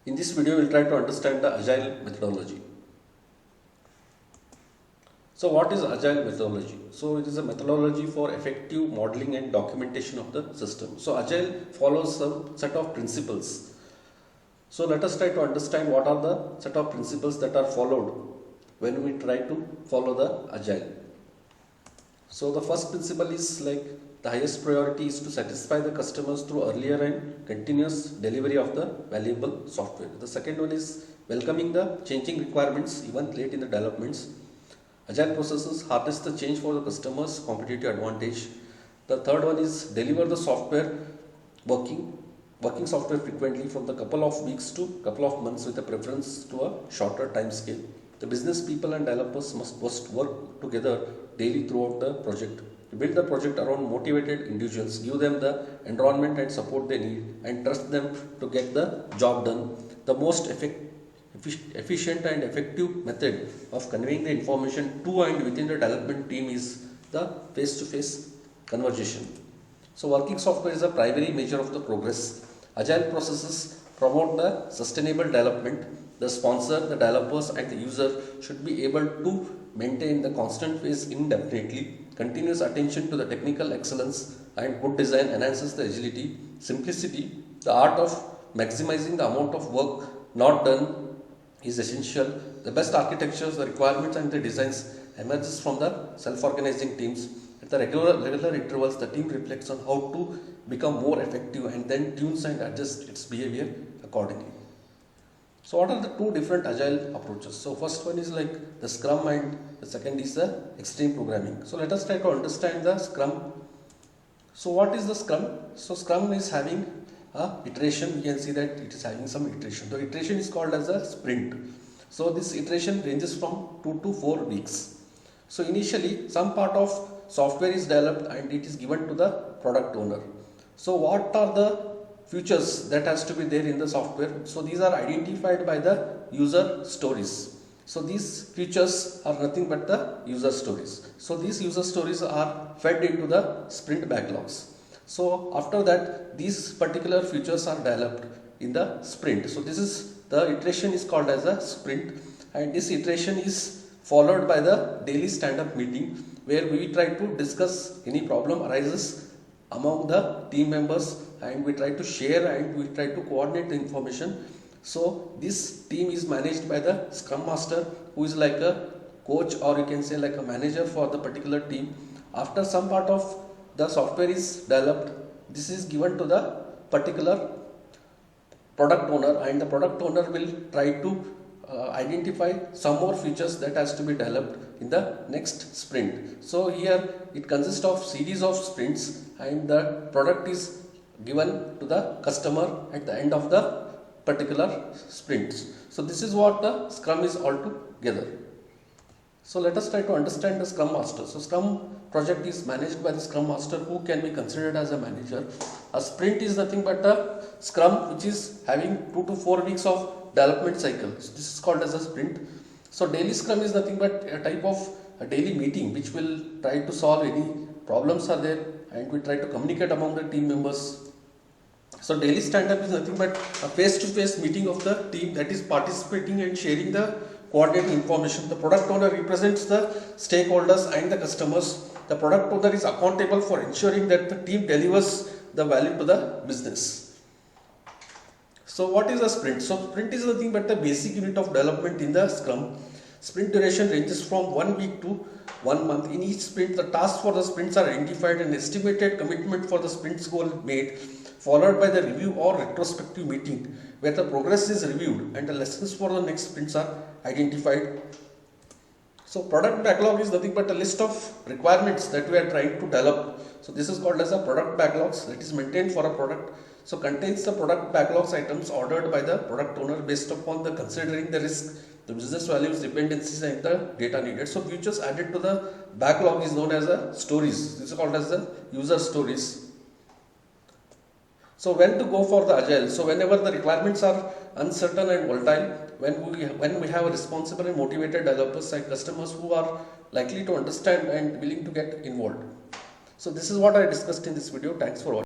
In this video, we will try to understand the Agile methodology. So what is Agile methodology? So it is a methodology for effective modeling and documentation of the system. So Agile follows some set of principles. So let us try to understand what are the set of principles that are followed when we try to follow the Agile. So the first principle is like the highest priority is to satisfy the customers through earlier and continuous delivery of the valuable software. The second one is welcoming the changing requirements even late in the developments. Agile processes harness the change for the customer's competitive advantage. The third one is deliver the software working software frequently from the couple of weeks to couple of months with a preference to a shorter time scale. The business people and developers must work together daily throughout the project. Build the project around motivated individuals, give them the environment and support they need, and trust them to get the job done. The most efficient and effective method of conveying the information to and within the development team is the face-to-face conversation. So working software is a primary measure of the progress. Agile processes promote the sustainable development. The sponsor, the developers and the user should be able to maintain the constant phase indefinitely. Continuous attention to the technical excellence and good design enhances the agility. Simplicity, the art of maximizing the amount of work not done is essential. The best architectures, the requirements and the designs emerges from the self-organizing teams. At the regular intervals, the team reflects on how to become more effective and then tunes and adjusts its behavior accordingly. So what are the two different agile approaches? So first one is like the Scrum and the second is the extreme programming. So let us try to understand the Scrum. So what is the Scrum? So Scrum is having a iteration. We can see that it is having some iteration. The iteration is called as a sprint. So this iteration ranges from 2 to 4 weeks. So initially some part of software is developed and it is given to the product owner. So what are the features that has to be there in the software? So these are identified by the user stories. So these features are nothing but the user stories. So these user stories are fed into the sprint backlogs. So after that these particular features are developed in the sprint. So this is the iteration is called as a sprint, and this iteration is followed by the daily stand-up meeting where we try to discuss any problem arises among the team members and we try to share and we try to coordinate the information. So this team is managed by the Scrum Master, who is like a coach or you can say like a manager for the particular team. After some part of the software is developed, this is given to the particular product owner and the product owner will try to identify some more features that has to be developed in the next sprint. So here it consists of series of sprints and the product is given to the customer at the end of the particular sprints. So this is what the Scrum is all together. So let us try to understand the Scrum Master. So Scrum project is managed by the Scrum Master, who can be considered as a manager. A sprint is nothing but a Scrum which is having 2 to 4 weeks of development cycle. So this is called as a sprint. So daily Scrum is nothing but a type of a daily meeting which will try to solve any problems are there and we try to communicate among the team members. So daily stand-up is nothing but a face-to-face meeting of the team that is participating and sharing the coordinating information. The product owner represents the stakeholders and the customers. The product owner is accountable for ensuring that the team delivers the value to the business. So what is a sprint? So sprint is nothing but the basic unit of development in the Scrum. Sprint duration ranges from 1 week to 1 month. In each sprint, the tasks for the sprints are identified and estimated commitment for the sprint's goal made, followed by the review or retrospective meeting where the progress is reviewed and the lessons for the next sprints are identified. So product backlog is nothing but a list of requirements that we are trying to develop. So this is called as a product backlogs that is maintained for a product. So contains the product backlogs items ordered by the product owner based upon the considering the risk, the business values, dependencies and the data needed. So features added to the backlog is known as the stories. This is called as the user stories. So when to go for the agile? So whenever the requirements are uncertain and volatile, when we have responsible and motivated developers and customers who are likely to understand and willing to get involved. So this is what I discussed in this video. Thanks for watching.